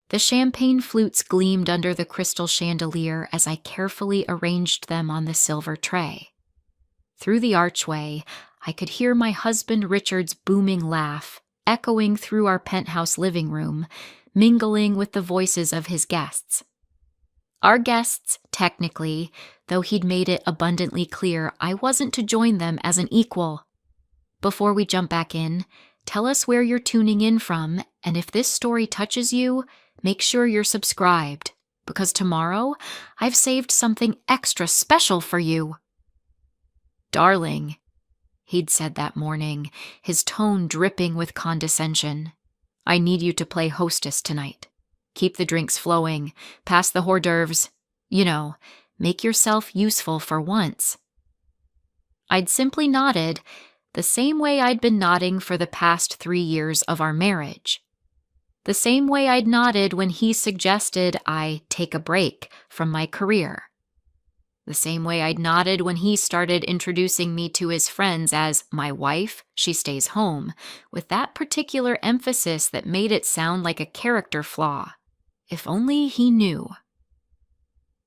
The champagne flutes gleamed under the crystal chandelier as I carefully arranged them on the silver tray. Through the archway, I could hear my husband Richard's booming laugh echoing through our penthouse living room, mingling with the voices of his guests. Our guests, technically, though he'd made it abundantly clear I wasn't to join them as an equal. Before we jump back in, tell us where you're tuning in from, and if this story touches you, make sure you're subscribed, because tomorrow I've saved something extra special for you. Darling, he'd said that morning, his tone dripping with condescension. I need you to play hostess tonight. Keep the drinks flowing, pass the hors d'oeuvres. You know, make yourself useful for once. I'd simply nodded, the same way I'd been nodding for the past 3 years of our marriage. The same way I'd nodded when he suggested I take a break from my career. The same way I'd nodded when he started introducing me to his friends as my wife, she stays home, with that particular emphasis that made it sound like a character flaw. If only he knew.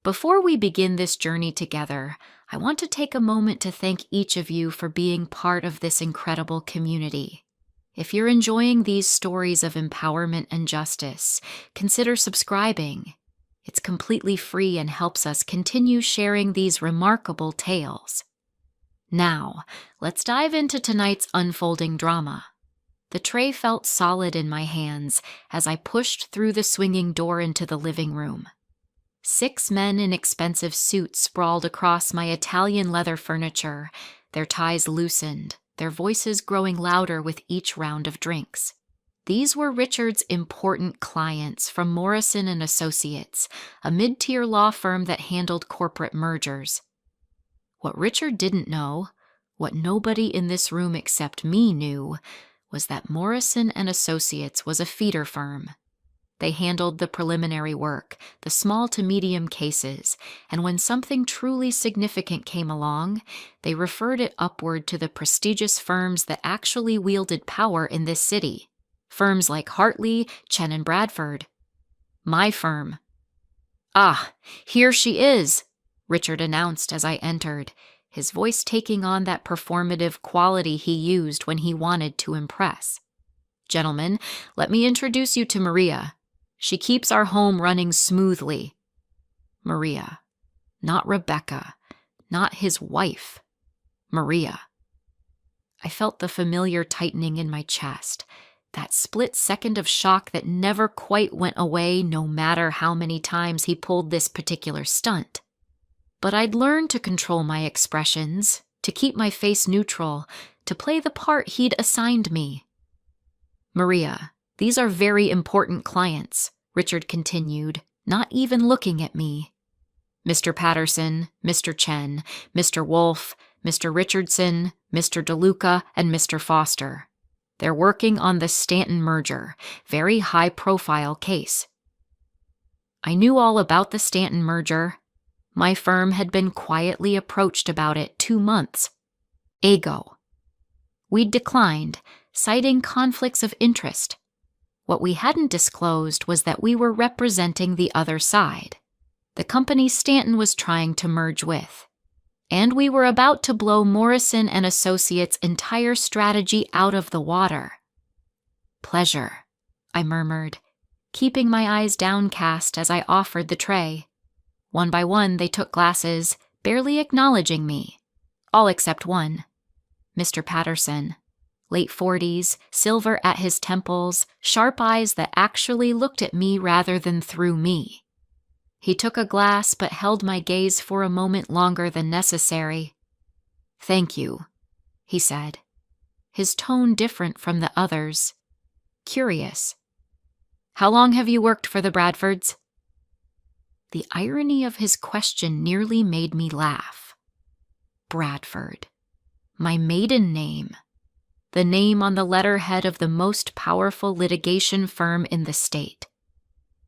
Before we begin this journey together, I want to take a moment to thank each of you for being part of this incredible community. If you're enjoying these stories of empowerment and justice, consider subscribing. It's completely free and helps us continue sharing these remarkable tales. Now, let's dive into tonight's unfolding drama. The tray felt solid in my hands as I pushed through the swinging door into the living room. 6 men in expensive suits sprawled across my Italian leather furniture, their ties loosened, their voices growing louder with each round of drinks. These were Richard's important clients from Morrison & Associates, a mid-tier law firm that handled corporate mergers. What Richard didn't know, what nobody in this room except me knew, was that Morrison & Associates was a feeder firm. They handled the preliminary work, the small to medium cases, and when something truly significant came along, they referred it upward to the prestigious firms that actually wielded power in this city. Firms like Hartley, Chen & Bradford. My firm. "Ah, here she is," Richard announced as I entered, his voice taking on that performative quality he used when he wanted to impress. "Gentlemen, let me introduce you to Maria. She keeps our home running smoothly." Maria. Not Rebecca. Not his wife. Maria. I felt the familiar tightening in my chest. That split second of shock that never quite went away no matter how many times he pulled this particular stunt. But I'd learned to control my expressions, to keep my face neutral, to play the part he'd assigned me. "Maria, these are very important clients," Richard continued, not even looking at me. "Mr. Patterson, Mr. Chen, Mr. Wolfe, Mr. Richardson, Mr. DeLuca, and Mr. Foster. They're working on the Stanton merger, very high-profile case." I knew all about the Stanton merger. My firm had been quietly approached about it 2 months ago. We'd declined, citing conflicts of interest. What we hadn't disclosed was that we were representing the other side, the company Stanton was trying to merge with. And we were about to blow Morrison & Associates' entire strategy out of the water. "Pleasure," I murmured, keeping my eyes downcast as I offered the tray. One by one, they took glasses, barely acknowledging me. All except one. Mr. Patterson. Late 40s, silver at his temples, sharp eyes that actually looked at me rather than through me. He took a glass but held my gaze for a moment longer than necessary. "Thank you," he said, his tone different from the others. Curious. "How long have you worked for the Bradfords?" The irony of his question nearly made me laugh. Bradford. My maiden name. The name on the letterhead of the most powerful litigation firm in the state.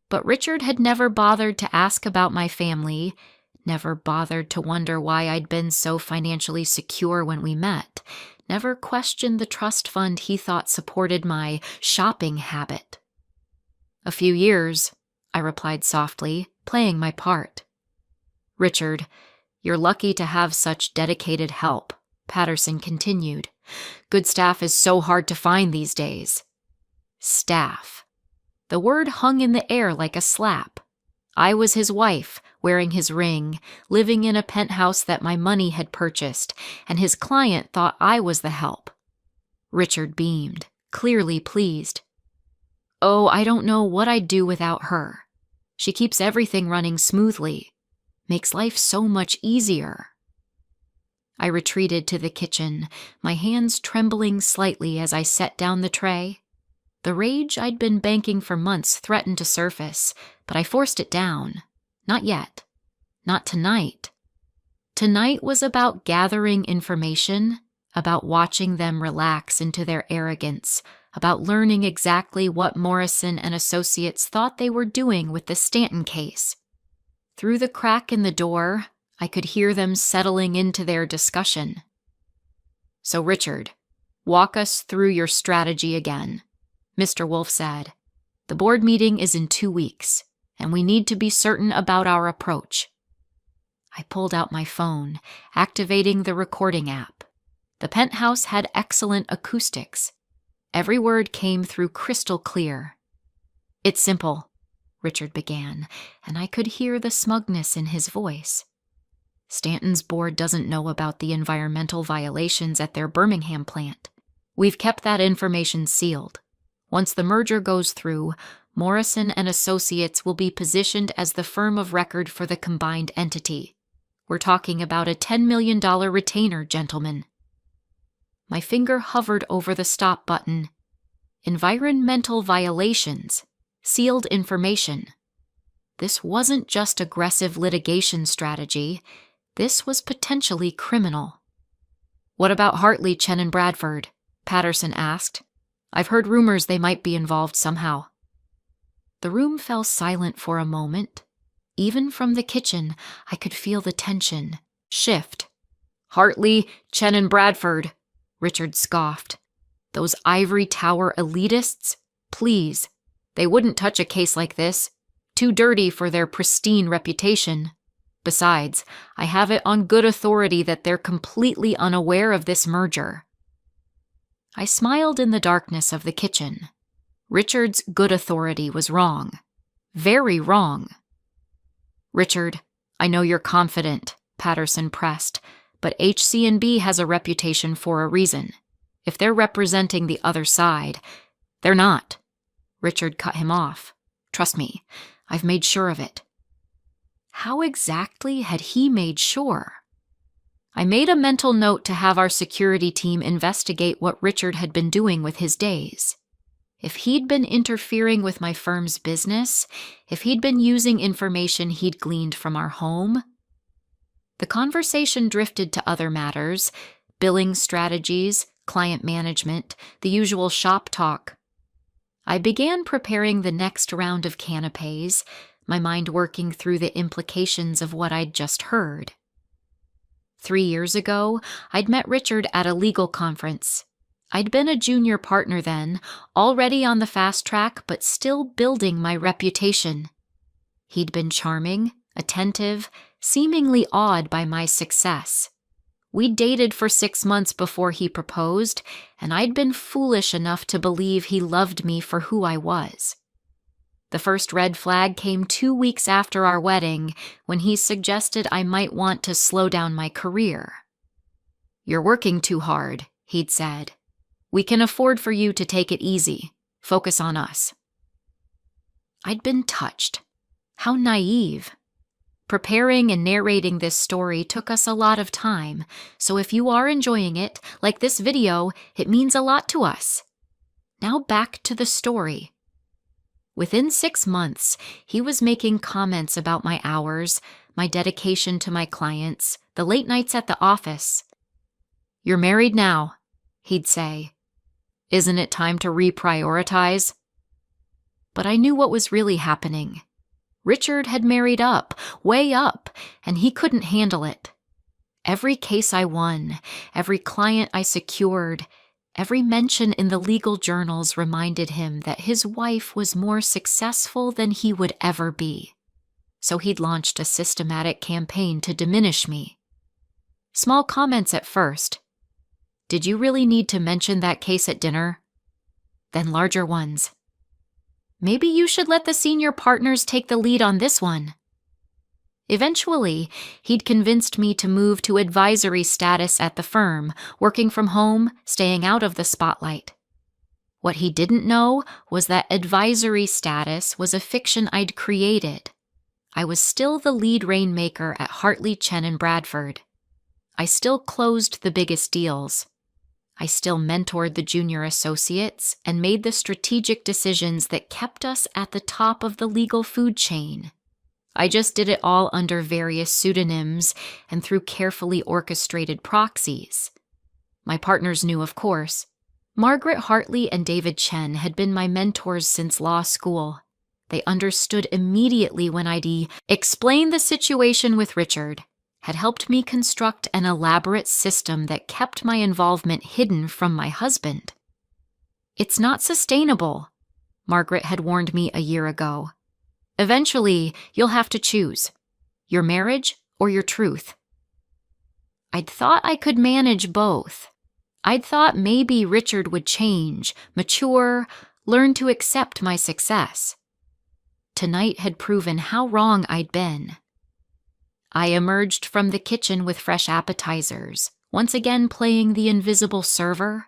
But Richard had never bothered to ask about my family, never bothered to wonder why I'd been so financially secure when we met, never questioned the trust fund he thought supported my shopping habit. "A few years," I replied softly, playing my part. "Richard, you're lucky to have such dedicated help," Patterson continued. "Good staff is so hard to find these days." Staff. The word hung in the air like a slap. I was his wife, wearing his ring, living in a penthouse that my money had purchased, and his client thought I was the help. Richard beamed, clearly pleased. "Oh, I don't know what I'd do without her. She keeps everything running smoothly. Makes life so much easier." I retreated to the kitchen, my hands trembling slightly as I set down the tray. The rage I'd been banking for months threatened to surface, but I forced it down. Not yet. Not tonight. Tonight was about gathering information, about watching them relax into their arrogance, about learning exactly what Morrison and Associates thought they were doing with the Stanton case. Through the crack in the door, I could hear them settling into their discussion. "So, Richard, walk us through your strategy again," Mr. Wolf said. "The board meeting is in 2 weeks, and we need to be certain about our approach." I pulled out my phone, activating the recording app. The penthouse had excellent acoustics. Every word came through crystal clear. "It's simple," Richard began, and I could hear the smugness in his voice. "Stanton's board doesn't know about the environmental violations at their Birmingham plant. We've kept that information sealed. Once the merger goes through, Morrison and Associates will be positioned as the firm of record for the combined entity. We're talking about a $10 million retainer, gentlemen." My finger hovered over the stop button. Environmental violations. Sealed information. This wasn't just aggressive litigation strategy. This was potentially criminal. "What about Hartley, Chen, and Bradford?" Patterson asked. "I've heard rumors they might be involved somehow." The room fell silent for a moment. Even from the kitchen, I could feel the tension shift. "Hartley, Chen, and Bradford," Richard scoffed. "Those ivory tower elitists? Please. They wouldn't touch a case like this. Too dirty for their pristine reputation. Besides, I have it on good authority that they're completely unaware of this merger." I smiled in the darkness of the kitchen. Richard's good authority was wrong. Very wrong. "Richard, I know you're confident," Patterson pressed, "but HC&B has a reputation for a reason. If they're representing the other side—" "They're not." Richard cut him off. "Trust me, I've made sure of it." How exactly had he made sure? I made a mental note to have our security team investigate what Richard had been doing with his days. If he'd been interfering with my firm's business, if he'd been using information he'd gleaned from our home. The conversation drifted to other matters, billing strategies, client management, the usual shop talk. I began preparing the next round of canapés, my mind working through the implications of what I'd just heard. 3 years ago, I'd met Richard at a legal conference. I'd been a junior partner then, already on the fast track, but still building my reputation. He'd been charming, attentive, seemingly awed by my success. We'd dated for 6 months before he proposed, and I'd been foolish enough to believe he loved me for who I was. The first red flag came 2 weeks after our wedding, when he suggested I might want to slow down my career. "You're working too hard," he'd said. "We can afford for you to take it easy. Focus on us." I'd been touched. How naive. Preparing and narrating this story took us a lot of time, so if you are enjoying it, like this video, it means a lot to us. Now back to the story. Within 6 months, he was making comments about my hours, my dedication to my clients, the late nights at the office. "You're married now," he'd say. "Isn't it time to reprioritize?" But I knew what was really happening. Richard had married up, way up, and he couldn't handle it. Every case I won, every client I secured, Every mention in the legal journals reminded him that his wife was more successful than he would ever be. So he'd launched a systematic campaign to diminish me. Small comments at first. Did you really need to mention that case at dinner? Then larger ones. Maybe you should let the senior partners take the lead on this one. Eventually, he'd convinced me to move to advisory status at the firm, working from home, staying out of the spotlight. What he didn't know was that advisory status was a fiction I'd created. I was still the lead rainmaker at Hartley, Chen, and Bradford. I still closed the biggest deals. I still mentored the junior associates and made the strategic decisions that kept us at the top of the legal food chain. I just did it all under various pseudonyms and through carefully orchestrated proxies. My partners knew, of course. Margaret Hartley and David Chen had been my mentors since law school. They understood immediately when I'd explained the situation with Richard, had helped me construct an elaborate system that kept my involvement hidden from my husband. It's not sustainable, Margaret had warned me a year ago. Eventually, you'll have to choose your marriage or your truth. I'd thought I could manage both. I'd thought maybe Richard would change, mature, learn to accept my success. Tonight had proven how wrong I'd been. I emerged from the kitchen with fresh appetizers, once again playing the invisible server.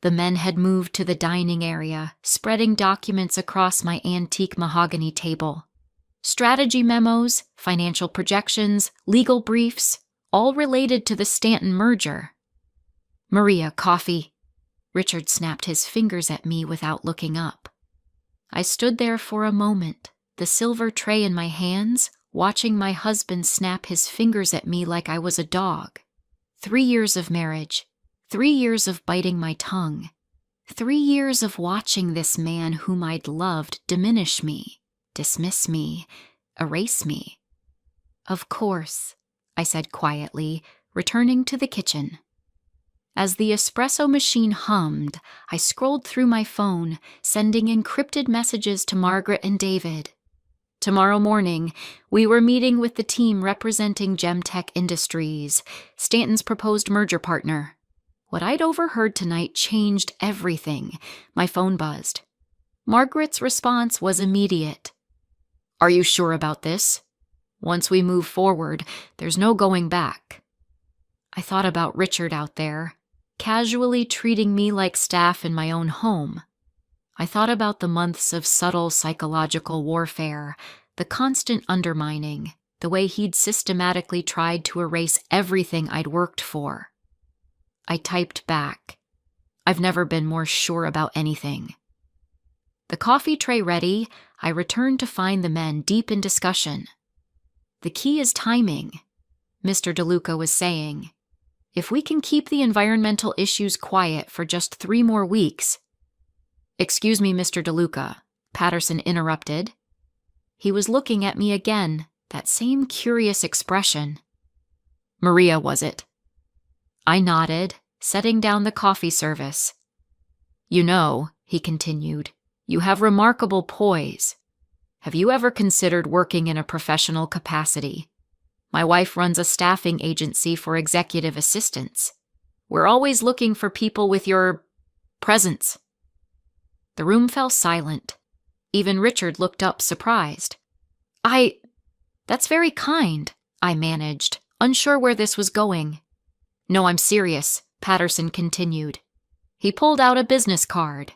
The men had moved to the dining area, spreading documents across my antique mahogany table. Strategy memos, financial projections, legal briefs, all related to the Stanton merger. Maria, coffee. Richard snapped his fingers at me without looking up. I stood there for a moment, the silver tray in my hands, watching my husband snap his fingers at me like I was a dog. 3 years of marriage. 3 years of biting my tongue. 3 years of watching this man whom I'd loved diminish me, dismiss me, erase me. Of course, I said quietly, returning to the kitchen. As the espresso machine hummed, I scrolled through my phone, sending encrypted messages to Margaret and David. Tomorrow morning, we were meeting with the team representing Gemtech Industries, Stanton's proposed merger partner. What I'd overheard tonight changed everything. My phone buzzed. Margaret's response was immediate. Are you sure about this? Once we move forward, there's no going back. I thought about Richard out there, casually treating me like staff in my own home. I thought about the months of subtle psychological warfare, the constant undermining, the way he'd systematically tried to erase everything I'd worked for. I typed back. I've never been more sure about anything. The coffee tray ready, I returned to find the men deep in discussion. The key is timing, Mr. DeLuca was saying. If we can keep the environmental issues quiet for just 3 more weeks. Excuse me, Mr. DeLuca, Patterson interrupted. He was looking at me again, that same curious expression. Maria, was it? I nodded, setting down the coffee service. You know, he continued, you have remarkable poise. Have you ever considered working in a professional capacity? My wife runs a staffing agency for executive assistants. We're always looking for people with your presence. The room fell silent. Even Richard looked up surprised. That's very kind, I managed, unsure where this was going. No, I'm serious, Patterson continued. He pulled out a business card.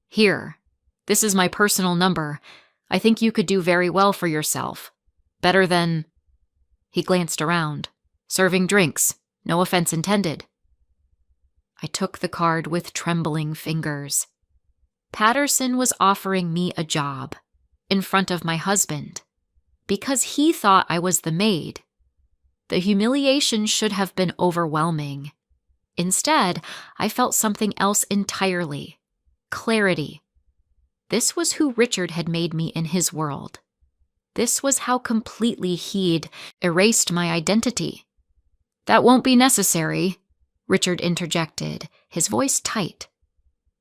Here, this is my personal number. I think you could do very well for yourself. Better than... He glanced around. Serving drinks. No offense intended. I took the card with trembling fingers. Patterson was offering me a job. In front of my husband. Because he thought I was the maid. The humiliation should have been overwhelming. Instead, I felt something else entirely. Clarity. This was who Richard had made me in his world. This was how completely he'd erased my identity. That won't be necessary, Richard interjected, his voice tight.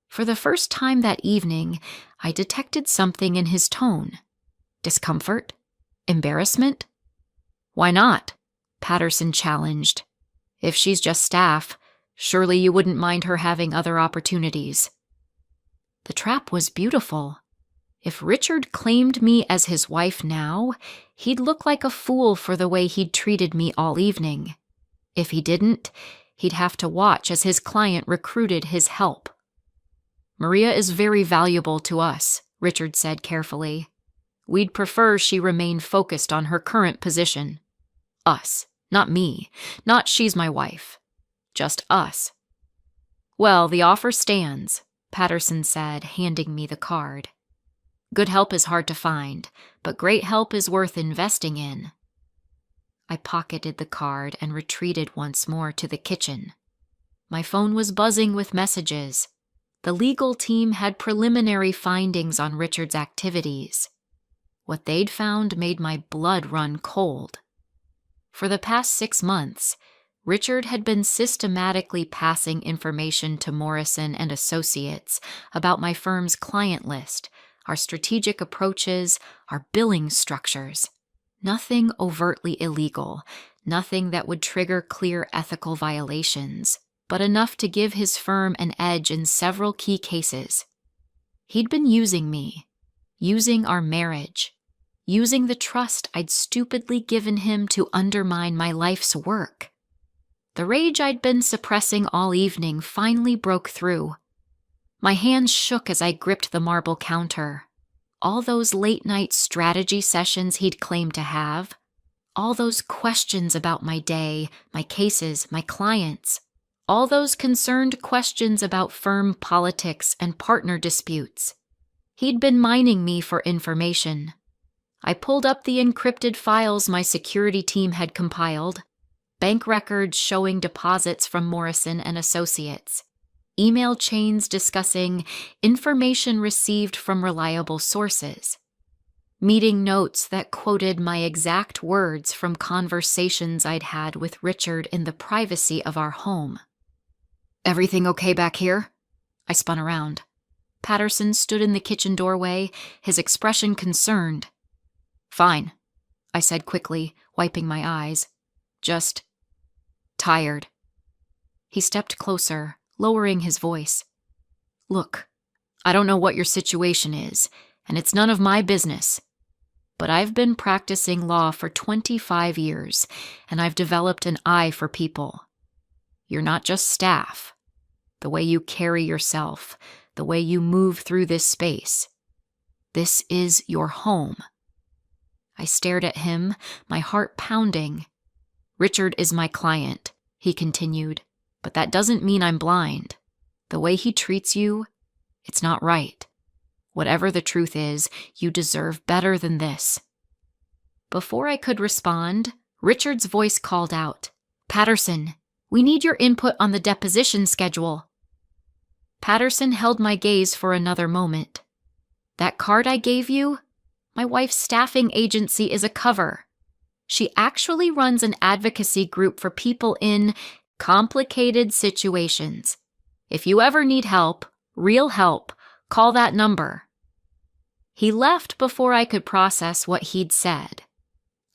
For the first time that evening, I detected something in his tone. Discomfort? Embarrassment? Why not? Patterson challenged. If she's just staff, surely you wouldn't mind her having other opportunities. The trap was beautiful. If Richard claimed me as his wife now, he'd look like a fool for the way he'd treated me all evening. If he didn't, he'd have to watch as his client recruited his help. Maria is very valuable to us, Richard said carefully. We'd prefer she remain focused on her current position. Us, not me, not she's my wife. Just us. Well, the offer stands, Patterson said, handing me the card. Good help is hard to find, but great help is worth investing in. I pocketed the card and retreated once more to the kitchen. My phone was buzzing with messages. The legal team had preliminary findings on Richard's activities. What they'd found made my blood run cold. For the past 6 months, Richard had been systematically passing information to Morrison and Associates about my firm's client list, our strategic approaches, our billing structures. Nothing overtly illegal, nothing that would trigger clear ethical violations, but enough to give his firm an edge in several key cases. He'd been using me, using our marriage, using the trust I'd stupidly given him to undermine my life's work. The rage I'd been suppressing all evening finally broke through. My hands shook as I gripped the marble counter. All those late-night strategy sessions he'd claimed to have, all those questions about my day, my cases, my clients, all those concerned questions about firm politics and partner disputes. He'd been mining me for information. I pulled up the encrypted files my security team had compiled, bank records showing deposits from Morrison and Associates, email chains discussing information received from reliable sources, meeting notes that quoted my exact words from conversations I'd had with Richard in the privacy of our home. Everything okay back here? I spun around. Patterson stood in the kitchen doorway, his expression concerned. Fine, I said quickly, wiping my eyes. Just tired. He stepped closer, lowering his voice. Look, I don't know what your situation is, and it's none of my business. But I've been practicing law for 25 years, and I've developed an eye for people. You're not just staff. The way you carry yourself, the way you move through this space. This is your home. I stared at him, my heart pounding. Richard is my client, he continued, but that doesn't mean I'm blind. The way he treats you, it's not right. Whatever the truth is, you deserve better than this. Before I could respond, Richard's voice called out, Patterson, we need your input on the deposition schedule. Patterson held my gaze for another moment. That card I gave you? My wife's staffing agency is a cover. She actually runs an advocacy group for people in complicated situations. If you ever need help, real help, call that number. He left before I could process what he'd said.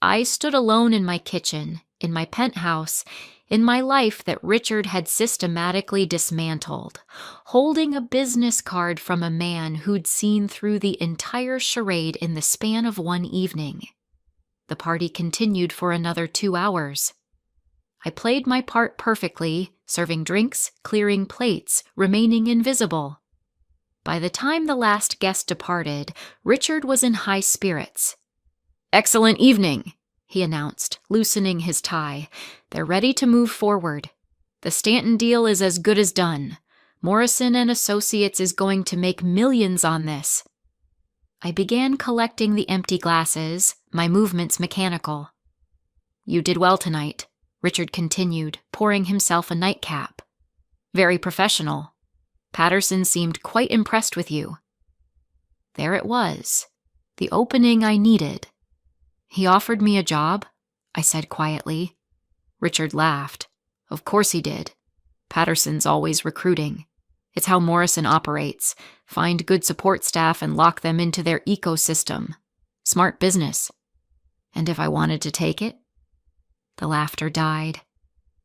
I stood alone in my kitchen, in my penthouse, in my life that Richard had systematically dismantled, holding a business card from a man who'd seen through the entire charade in the span of one evening. The party continued for another 2 hours. I played my part perfectly, serving drinks, clearing plates, remaining invisible. By the time the last guest departed, Richard was in high spirits. "Excellent evening," he announced, loosening his tie. "They're ready to move forward. The Stanton deal is as good as done. Morrison and Associates is going to make millions on this." I began collecting the empty glasses, my movements mechanical. "You did well tonight," Richard continued, pouring himself a nightcap. "Very professional. Patterson seemed quite impressed with you." There it was, the opening I needed. "He offered me a job," I said quietly. Richard laughed. "Of course he did. Patterson's always recruiting. It's how Morrison operates. Find good support staff and lock them into their ecosystem. Smart business. And if I wanted to take it? The laughter died.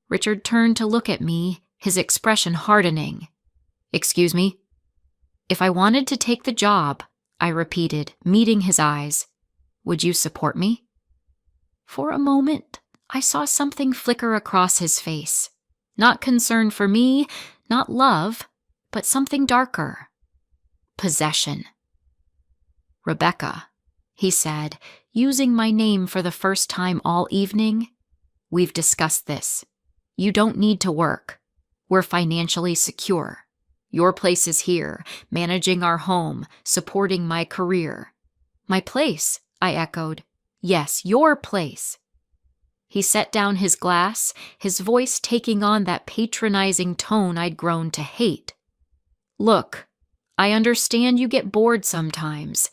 Richard turned to look at me, his expression hardening. Excuse me? If I wanted to take the job, I repeated, meeting his eyes, would you support me? For a moment, I saw something flicker across his face. Not concern for me, not love, but something darker. Possession. Rebecca, he said, using my name for the first time all evening. We've discussed this. You don't need to work. We're financially secure. Your place is here, managing our home, supporting my career. My place, I echoed. Yes, your place. He set down his glass, his voice taking on that patronizing tone I'd grown to hate. Look, I understand you get bored sometimes.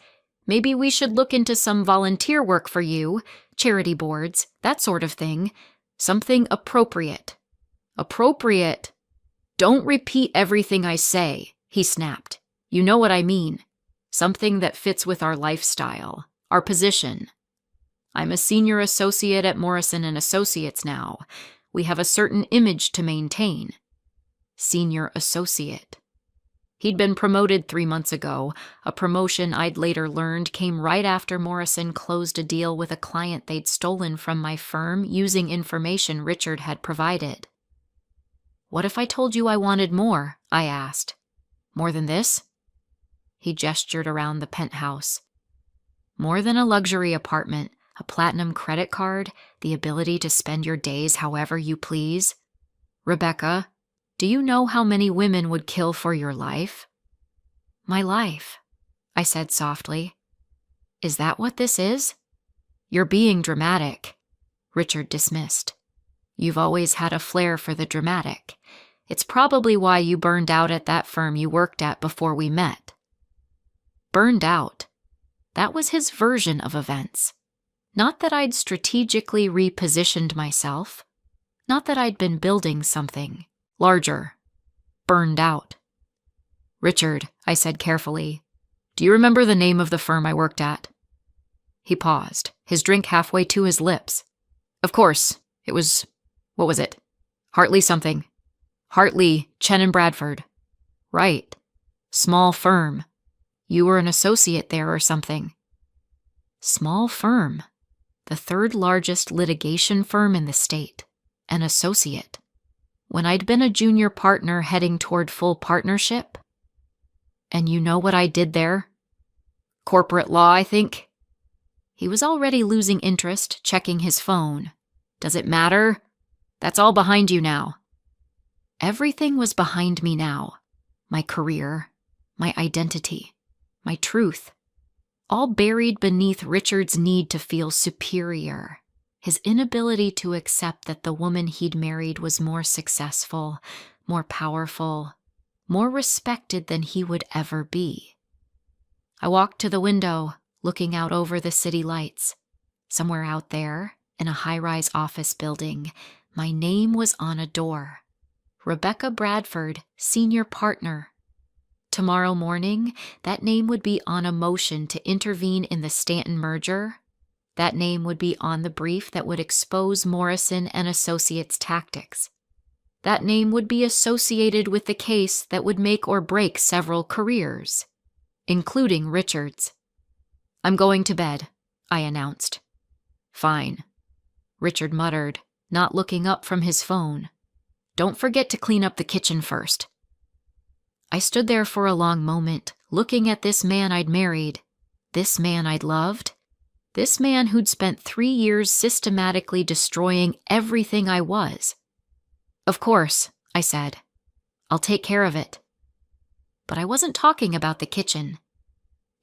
Maybe we should look into some volunteer work for you, charity boards, that sort of thing. Something appropriate. Appropriate? Don't repeat everything I say, he snapped. You know what I mean. Something that fits with our lifestyle, our position. I'm a senior associate at Morrison & Associates now. We have a certain image to maintain. Senior associate. He'd been promoted 3 months ago, a promotion I'd later learned came right after Morrison closed a deal with a client they'd stolen from my firm using information Richard had provided. What if I told you I wanted more? I asked. More than this? He gestured around the penthouse. More than a luxury apartment, a platinum credit card, the ability to spend your days however you please. Rebecca, do you know how many women would kill for your life? My life, I said softly. Is that what this is? You're being dramatic, Richard dismissed. You've always had a flair for the dramatic. It's probably why you burned out at that firm you worked at before we met. Burned out. That was his version of events. Not that I'd strategically repositioned myself. Not that I'd been building something larger. Burned out. Richard, I said carefully, do you remember the name of the firm I worked at? He paused, his drink halfway to his lips. Of course, it was, what was it? Hartley something. Hartley, Chen and Bradford. Right. Small firm. You were an associate there or something. Small firm. The third largest litigation firm in the state. An associate. When I'd been a junior partner heading toward full partnership. And you know what I did there? Corporate law, I think. He was already losing interest, checking his phone. Does it matter? That's all behind you now. Everything was behind me now. My career, my identity, my truth. All buried beneath Richard's need to feel superior. His inability to accept that the woman he'd married was more successful, more powerful, more respected than he would ever be. I walked to the window, looking out over the city lights. Somewhere out there, in a high-rise office building, my name was on a door. Rebecca Bradford, senior partner. Tomorrow morning, that name would be on a motion to intervene in the Stanton merger. That name would be on the brief that would expose Morrison and Associates' tactics. That name would be associated with the case that would make or break several careers, including Richard's. I'm going to bed, I announced. Fine, Richard muttered, not looking up from his phone. Don't forget to clean up the kitchen first. I stood there for a long moment, looking at this man I'd married, this man I'd loved, this man who'd spent 3 years systematically destroying everything I was. Of course, I said. I'll take care of it. But I wasn't talking about the kitchen.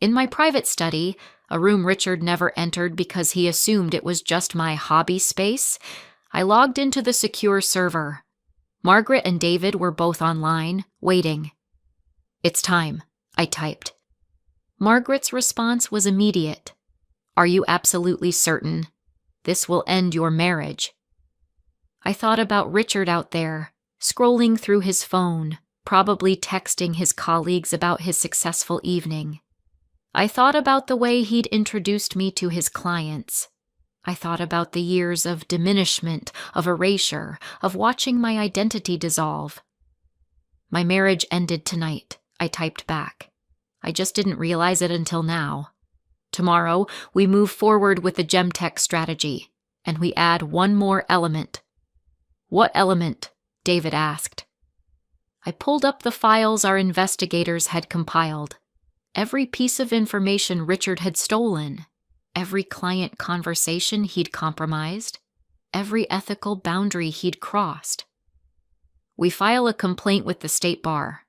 In my private study, a room Richard never entered because he assumed it was just my hobby space, I logged into the secure server. Margaret and David were both online, waiting. It's time, I typed. Margaret's response was immediate. Are you absolutely certain? This will end your marriage. I thought about Richard out there, scrolling through his phone, probably texting his colleagues about his successful evening. I thought about the way he'd introduced me to his clients. I thought about the years of diminishment, of erasure, of watching my identity dissolve. "My marriage ended tonight," I typed back. I just didn't realize it until now. "Tomorrow, we move forward with the Gemtech strategy, and we add one more element." "What element?" David asked. I pulled up the files our investigators had compiled. Every piece of information Richard had stolen, every client conversation he'd compromised, every ethical boundary he'd crossed. "We file a complaint with the state bar.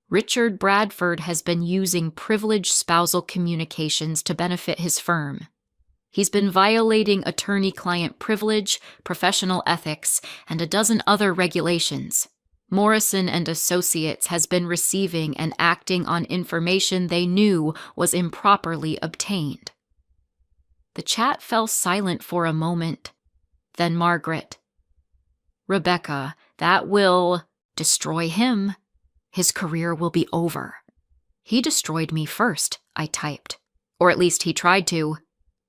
Richard Bradford has been using privileged spousal communications to benefit his firm. He's been violating attorney-client privilege, professional ethics, and a dozen other regulations. Morrison and Associates has been receiving and acting on information they knew was improperly obtained." The chat fell silent for a moment. Then Margaret. "Rebecca, that will destroy him. His career will be over." "He destroyed me first," I typed. "Or at least he tried to.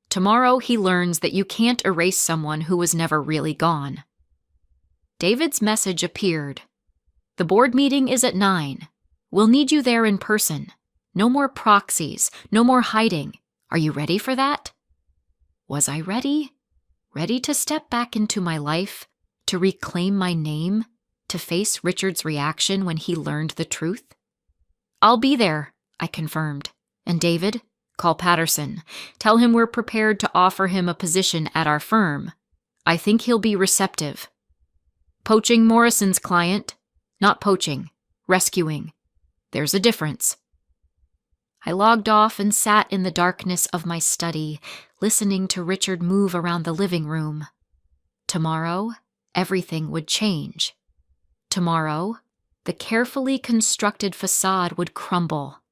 Tomorrow he learns that you can't erase someone who was never really gone." David's message appeared. "The board meeting is at 9. We'll need you there in person. No more proxies, no more hiding. Are you ready for that?" Was I ready? Ready to step back into my life, to reclaim my name, to face Richard's reaction when he learned the truth? "I'll be there," I confirmed. "And David, call Patterson. Tell him we're prepared to offer him a position at our firm. I think he'll be receptive." "Poaching Morrison's client." "Not poaching, rescuing. There's a difference." I logged off and sat in the darkness of my study, listening to Richard move around the living room. Tomorrow, everything would change. Tomorrow, the carefully constructed facade would crumble.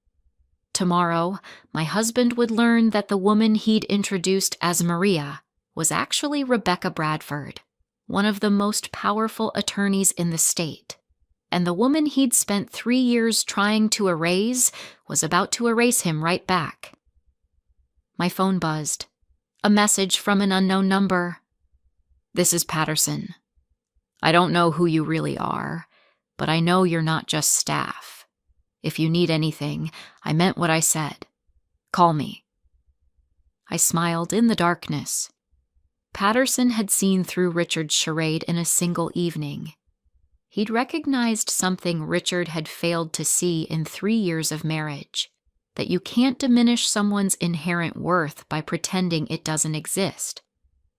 Tomorrow, my husband would learn that the woman he'd introduced as Maria was actually Rebecca Bradford, one of the most powerful attorneys in the state. And the woman he'd spent 3 years trying to erase was about to erase him right back. My phone buzzed. A message from an unknown number. "This is Patterson. I don't know who you really are, but I know you're not just staff. If you need anything, I meant what I said. Call me." I smiled in the darkness. Patterson had seen through Richard's charade in a single evening. He'd recognized something Richard had failed to see in 3 years of marriage, that you can't diminish someone's inherent worth by pretending it doesn't exist.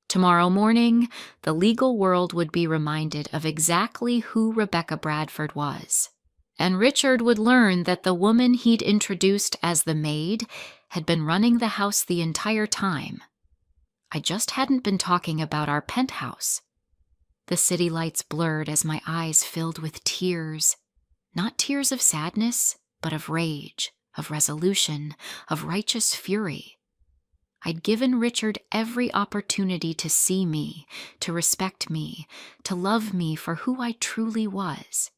Tomorrow morning, the legal world would be reminded of exactly who Rebecca Bradford was. And Richard would learn that the woman he'd introduced as the maid had been running the house the entire time. I just hadn't been talking about our penthouse. The city lights blurred as my eyes filled with tears. Not tears of sadness, but of rage, of resolution, of righteous fury. I'd given Richard every opportunity to see me, to respect me, to love me for who I truly was.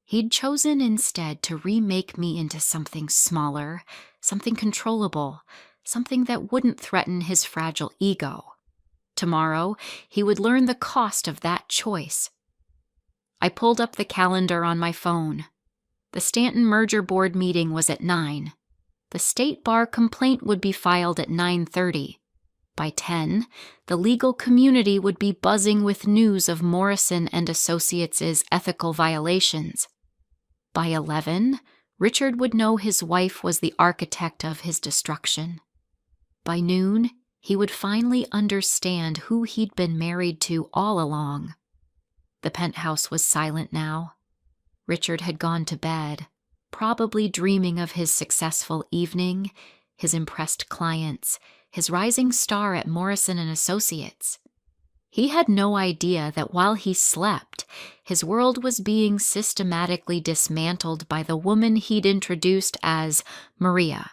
He'd chosen instead to remake me into something smaller, something controllable, something that wouldn't threaten his fragile ego. Tomorrow, he would learn the cost of that choice. I pulled up the calendar on my phone. The Stanton Merger Board meeting was at 9. The state bar complaint would be filed at 9:30. By 10, the legal community would be buzzing with news of Morrison and Associates' ethical violations. By 11, Richard would know his wife was the architect of his destruction. By noon, he would finally understand who he'd been married to all along. The penthouse was silent now. Richard had gone to bed, probably dreaming of his successful evening, his impressed clients, his rising star at Morrison and Associates. He had no idea that while he slept, his world was being systematically dismantled by the woman he'd introduced as Maria.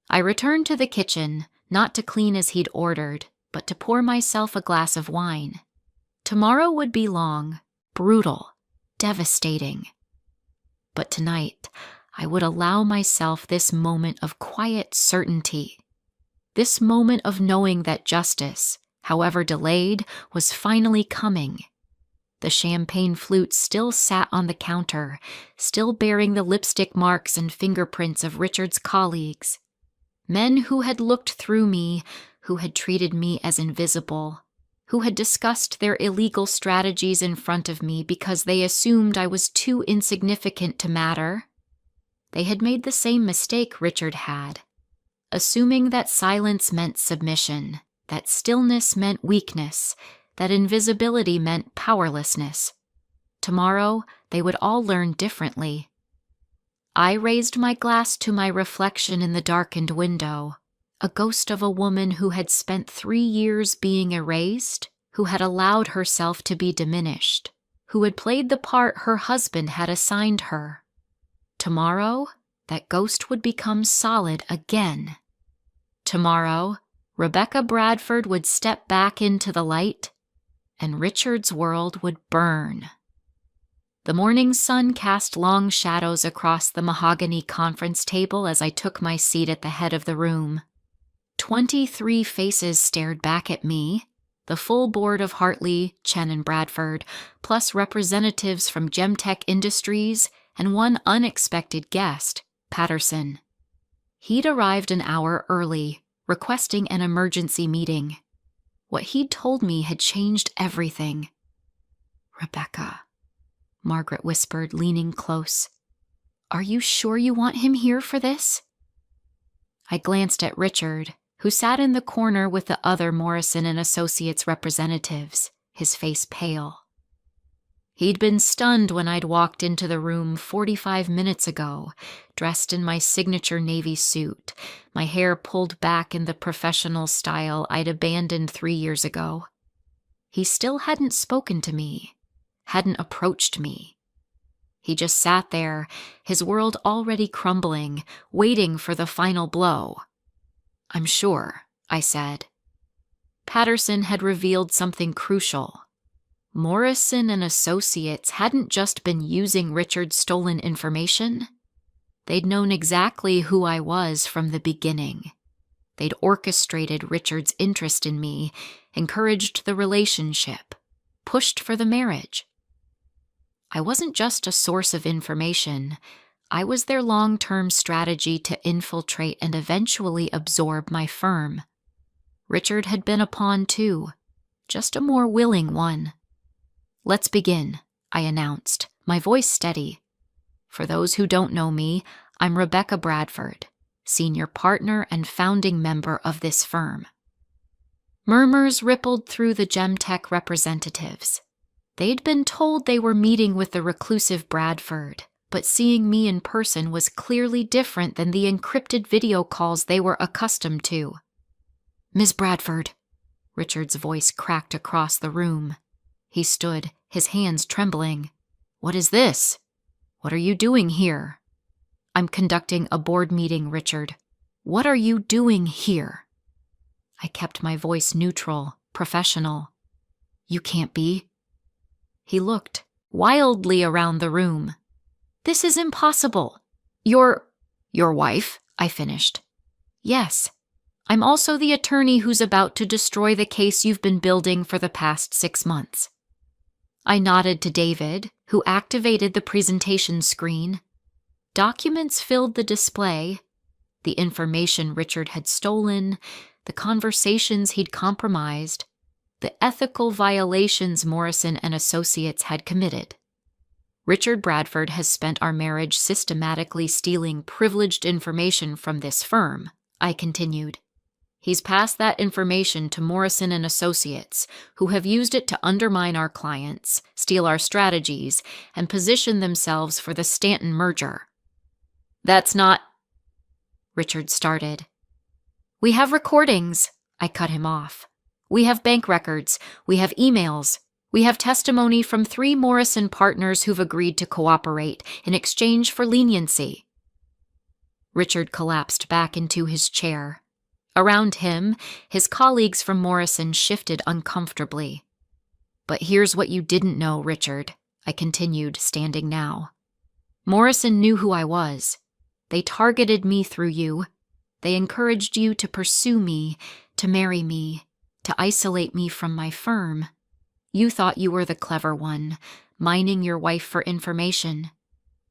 I returned to the kitchen, not to clean as he'd ordered, but to pour myself a glass of wine. Tomorrow would be long, brutal, devastating. But tonight, I would allow myself this moment of quiet certainty, this moment of knowing that justice, however delayed, was finally coming. The champagne flute still sat on the counter, still bearing the lipstick marks and fingerprints of Richard's colleagues. Men who had looked through me, who had treated me as invisible, who had discussed their illegal strategies in front of me because they assumed I was too insignificant to matter. They had made the same mistake Richard had, assuming that silence meant submission, that stillness meant weakness, that invisibility meant powerlessness. Tomorrow, they would all learn differently. I raised my glass to my reflection in the darkened window, a ghost of a woman who had spent 3 years being erased, who had allowed herself to be diminished, who had played the part her husband had assigned her. Tomorrow, that ghost would become solid again. Tomorrow, Rebecca Bradford would step back into the light, and Richard's world would burn. The morning sun cast long shadows across the mahogany conference table as I took my seat at the head of the room. 23 faces stared back at me, the full board of Hartley, Chen, and Bradford, plus representatives from Gemtech Industries and one unexpected guest, Patterson. He'd arrived an hour early, requesting an emergency meeting. What he'd told me had changed everything. "Rebecca," Margaret whispered, leaning close. "Are you sure you want him here for this?" I glanced at Richard, who sat in the corner with the other Morrison and Associates representatives, his face pale. He'd been stunned when I'd walked into the room 45 minutes ago, dressed in my signature navy suit, my hair pulled back in the professional style I'd abandoned 3 years ago. He still hadn't spoken to me, hadn't approached me. He just sat there, his world already crumbling, waiting for the final blow. "I'm sure," I said. Patterson had revealed something crucial. Morrison and Associates hadn't just been using Richard's stolen information. They'd known exactly who I was from the beginning. They'd orchestrated Richard's interest in me, encouraged the relationship, pushed for the marriage. I wasn't just a source of information. I was their long-term strategy to infiltrate and eventually absorb my firm. Richard had been a pawn too, just a more willing one. "Let's begin," I announced, my voice steady. "For those who don't know me, I'm Rebecca Bradford, senior partner and founding member of this firm." Murmurs rippled through the Gemtech representatives. They'd been told they were meeting with the reclusive Bradford, but seeing me in person was clearly different than the encrypted video calls they were accustomed to. "Ms. Bradford," Richard's voice cracked across the room. He stood, his hands trembling. "What is this? What are you doing here?" "I'm conducting a board meeting, Richard. What are you doing here?" I kept my voice neutral, professional. "You can't be." He looked wildly around the room. "This is impossible. Your wife," I finished. "Yes. I'm also the attorney who's about to destroy the case you've been building for the past 6 months. I nodded to David, who activated the presentation screen. Documents filled the display, the information Richard had stolen, the conversations he'd compromised, the ethical violations Morrison and Associates had committed. Richard Bradford has spent our marriage systematically stealing privileged information from this firm, I continued. He's passed that information to Morrison and Associates, who have used it to undermine our clients, steal our strategies, and position themselves for the Stanton merger. "That's not..." Richard started. "We have recordings," I cut him off. "We have bank records. We have emails. We have testimony from 3 Morrison partners who've agreed to cooperate in exchange for leniency." Richard collapsed back into his chair. Around him, his colleagues from Morrison shifted uncomfortably. "But here's what you didn't know, Richard," I continued, standing now. Morrison knew who I was. They targeted me through you. They encouraged you to pursue me, to marry me, to isolate me from my firm. You thought you were the clever one, mining your wife for information.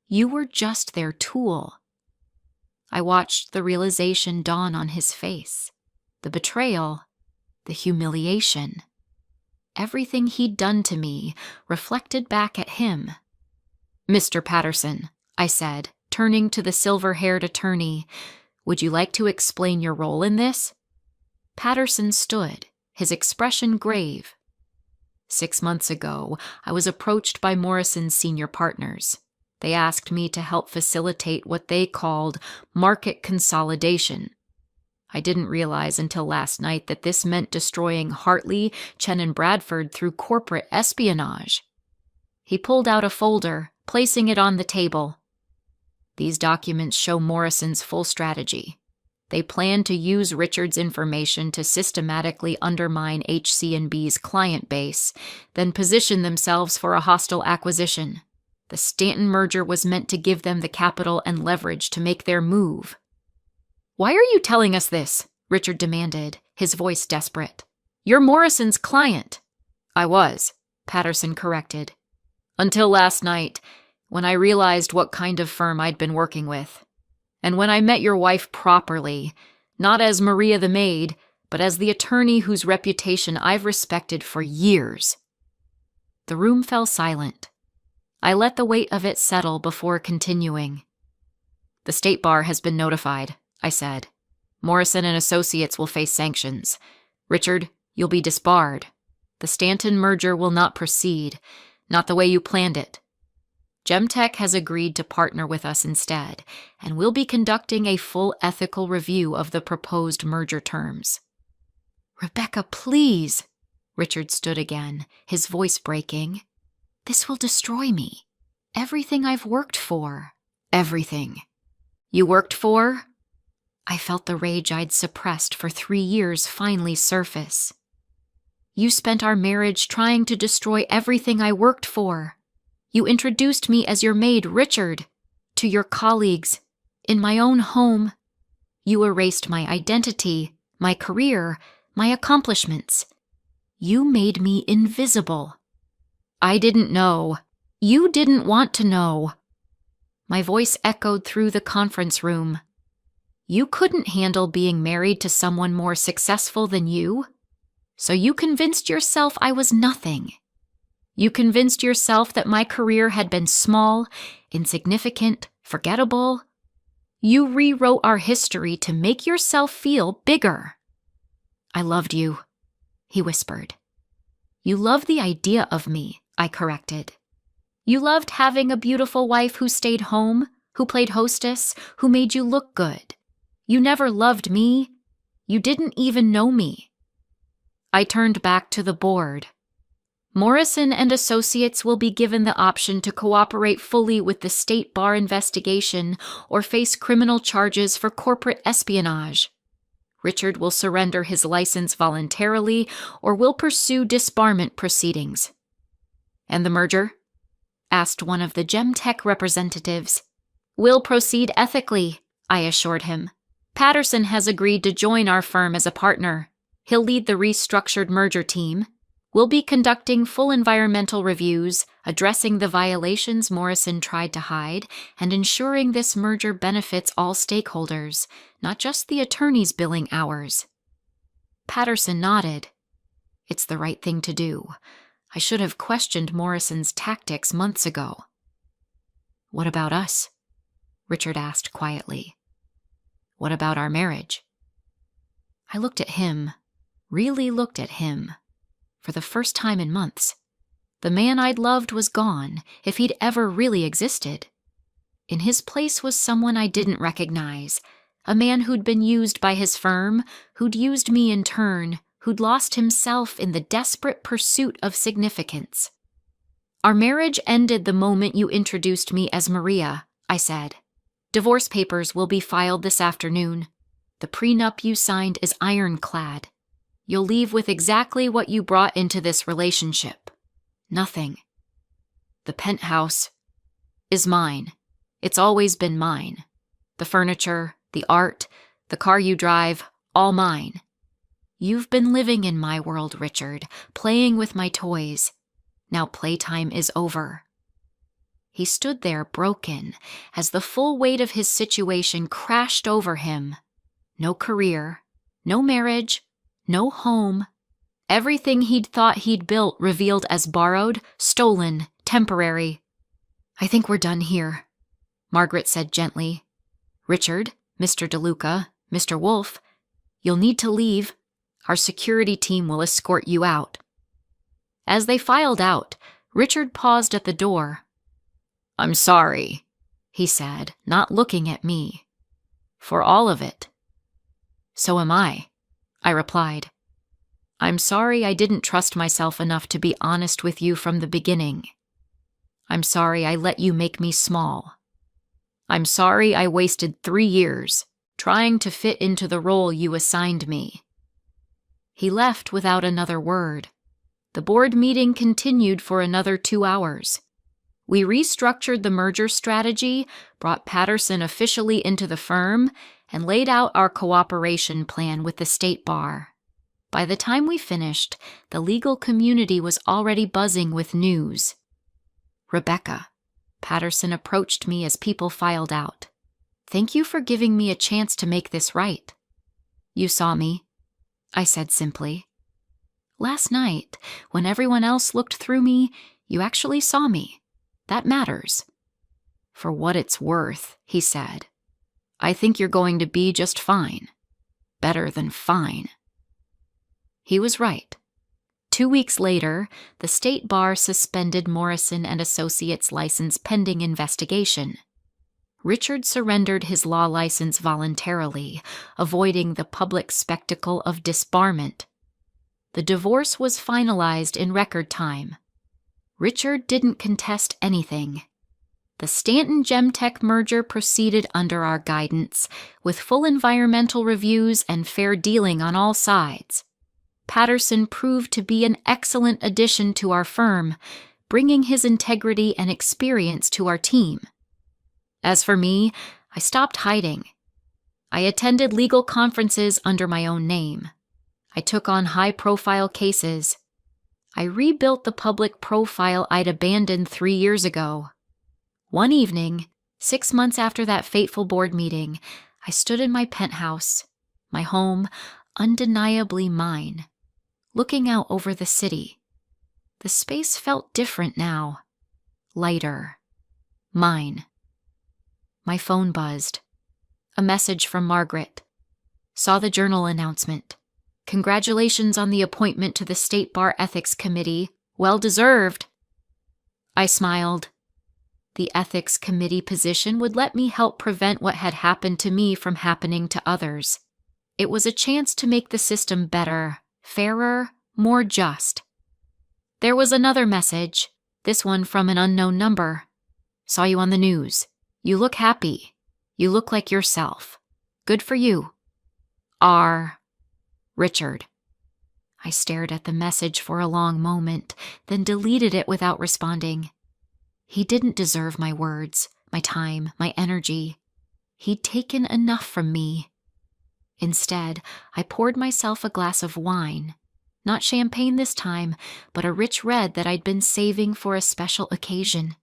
You were just their tool. I watched the realization dawn on his face. The betrayal, the humiliation. Everything he'd done to me reflected back at him. Mr. Patterson, I said, turning to the silver-haired attorney, would you like to explain your role in this? Patterson stood, his expression grave. 6 months ago, I was approached by Morrison's senior partners. They asked me to help facilitate what they called market consolidation. I didn't realize until last night that this meant destroying Hartley, Chen, and Bradford through corporate espionage. He pulled out a folder, placing it on the table. These documents show Morrison's full strategy. They plan to use Richard's information to systematically undermine HC&B's client base, then position themselves for a hostile acquisition. The Stanton merger was meant to give them the capital and leverage to make their move. Why are you telling us this? Richard demanded, his voice desperate. You're Morrison's client. I was, Patterson corrected. Until last night, when I realized what kind of firm I'd been working with. And when I met your wife properly, not as Maria the Maid, but as the attorney whose reputation I've respected for years. The room fell silent. I let the weight of it settle before continuing. The State Bar has been notified, I said. Morrison and Associates will face sanctions. Richard, you'll be disbarred. The Stanton merger will not proceed, not the way you planned it. Gemtech has agreed to partner with us instead, and we'll be conducting a full ethical review of the proposed merger terms. Rebecca, please. Richard stood again, his voice breaking. This will destroy me. Everything I've worked for. Everything. You worked for? I felt the rage I'd suppressed for 3 years finally surface. You spent our marriage trying to destroy everything I worked for. You introduced me as your maid, Richard, to your colleagues, in my own home. You erased my identity, my career, my accomplishments. You made me invisible. I didn't know. You didn't want to know. My voice echoed through the conference room. You couldn't handle being married to someone more successful than you, so you convinced yourself I was nothing. You convinced yourself that my career had been small, insignificant, forgettable. You rewrote our history to make yourself feel bigger. I loved you, he whispered. You loved the idea of me, I corrected. You loved having a beautiful wife who stayed home, who played hostess, who made you look good. You never loved me. You didn't even know me. I turned back to the board. Morrison and Associates will be given the option to cooperate fully with the State Bar investigation or face criminal charges for corporate espionage. Richard will surrender his license voluntarily or will pursue disbarment proceedings. And the merger? Asked one of the Gemtech representatives. We'll proceed ethically, I assured him. Patterson has agreed to join our firm as a partner. He'll lead the restructured merger team. We'll be conducting full environmental reviews, addressing the violations Morrison tried to hide, and ensuring this merger benefits all stakeholders, not just the attorney's billing hours. Patterson nodded. It's the right thing to do. I should have questioned Morrison's tactics months ago. What about us? Richard asked quietly. What about our marriage? I looked at him, really looked at him. For the first time in months. The man I'd loved was gone, if he'd ever really existed. In his place was someone I didn't recognize, a man who'd been used by his firm, who'd used me in turn, who'd lost himself in the desperate pursuit of significance. Our marriage ended the moment you introduced me as Maria, I said. Divorce papers will be filed this afternoon. The prenup you signed is ironclad. You'll leave with exactly what you brought into this relationship. Nothing. The penthouse is mine. It's always been mine. The furniture, the art, the car you drive, all mine. You've been living in my world, Richard, playing with my toys. Now playtime is over." He stood there broken as the full weight of his situation crashed over him. No career, no marriage, no home. Everything he'd thought he'd built revealed as borrowed, stolen, temporary. "I think we're done here," Margaret said gently. "Richard, Mr. DeLuca, Mr. Wolfe, you'll need to leave. Our security team will escort you out." As they filed out, Richard paused at the door. "I'm sorry," he said, not looking at me. "For all of it." "So am I," I replied. "I'm sorry I didn't trust myself enough to be honest with you from the beginning. I'm sorry I let you make me small. I'm sorry I wasted 3 years trying to fit into the role you assigned me." He left without another word. The board meeting continued for another 2 hours. We restructured the merger strategy, brought Patterson officially into the firm, and laid out our cooperation plan with the state bar. By the time we finished, the legal community was already buzzing with news. "Rebecca," Patterson approached me as people filed out. "Thank you for giving me a chance to make this right." "You saw me," I said simply. "Last night, when everyone else looked through me, you actually saw me. That matters." "For what it's worth," he said, "I think you're going to be just fine. Better than fine." He was right. 2 weeks later, the state bar suspended Morrison and Associates' license pending investigation. Richard surrendered his law license voluntarily, avoiding the public spectacle of disbarment. The divorce was finalized in record time. Richard didn't contest anything. The Stanton Gemtech merger proceeded under our guidance, with full environmental reviews and fair dealing on all sides. Patterson proved to be an excellent addition to our firm, bringing his integrity and experience to our team. As for me, I stopped hiding. I attended legal conferences under my own name. I took on high-profile cases. I rebuilt the public profile I'd abandoned 3 years ago. One evening, 6 months after that fateful board meeting, I stood in my penthouse, my home, undeniably mine, looking out over the city. The space felt different now. Lighter. Mine. My phone buzzed. A message from Margaret. Saw the journal announcement. "Congratulations on the appointment to the State Bar Ethics Committee. Well deserved." I smiled. The Ethics Committee position would let me help prevent what had happened to me from happening to others. It was a chance to make the system better, fairer, more just. There was another message, this one from an unknown number. "Saw you on the news. You look happy. You look like yourself. Good for you. R. Richard." I stared at the message for a long moment, then deleted it without responding. He didn't deserve my words, my time, my energy. He'd taken enough from me. Instead, I poured myself a glass of wine. Not champagne this time, but a rich red that I'd been saving for a special occasion.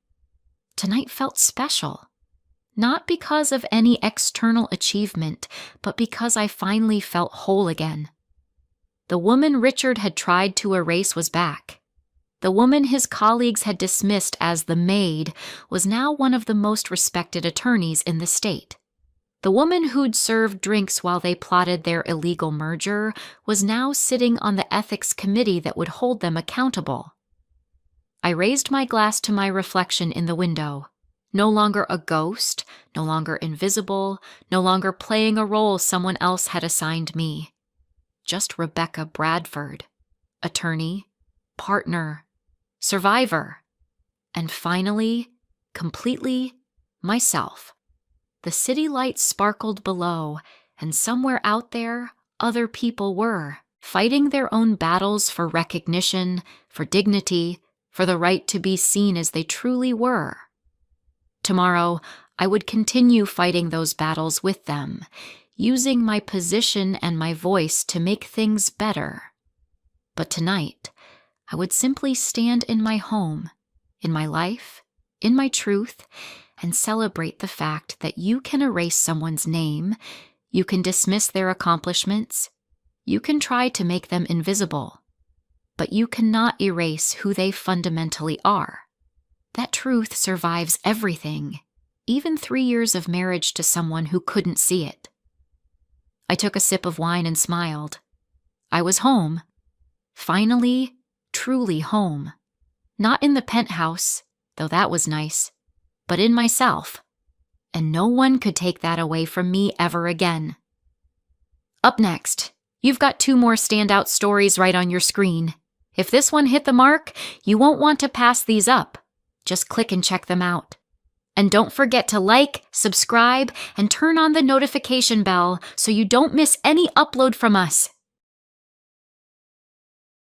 Tonight felt special. Not because of any external achievement, but because I finally felt whole again. The woman Richard had tried to erase was back. The woman his colleagues had dismissed as the Maid was now one of the most respected attorneys in the state. The woman who'd served drinks while they plotted their illegal merger was now sitting on the ethics committee that would hold them accountable. I raised my glass to my reflection in the window. No longer a ghost, no longer invisible, no longer playing a role someone else had assigned me. Just Rebecca Bradford, attorney, partner, survivor, and finally, completely, myself. The city lights sparkled below, and somewhere out there, other people were, fighting their own battles for recognition, for dignity, for the right to be seen as they truly were. Tomorrow, I would continue fighting those battles with them, using my position and my voice to make things better. But tonight, I would simply stand in my home, in my life, in my truth, and celebrate the fact that you can erase someone's name, you can dismiss their accomplishments, you can try to make them invisible, but you cannot erase who they fundamentally are. That truth survives everything, even 3 years of marriage to someone who couldn't see it. I took a sip of wine and smiled. I was home. Finally, truly home. Not in the penthouse, though that was nice, but in myself. And no one could take that away from me ever again. Up next, you've got 2 more standout stories right on your screen. If this one hit the mark, you won't want to pass these up. Just click and check them out. And don't forget to like, subscribe, and turn on the notification bell so you don't miss any upload from us.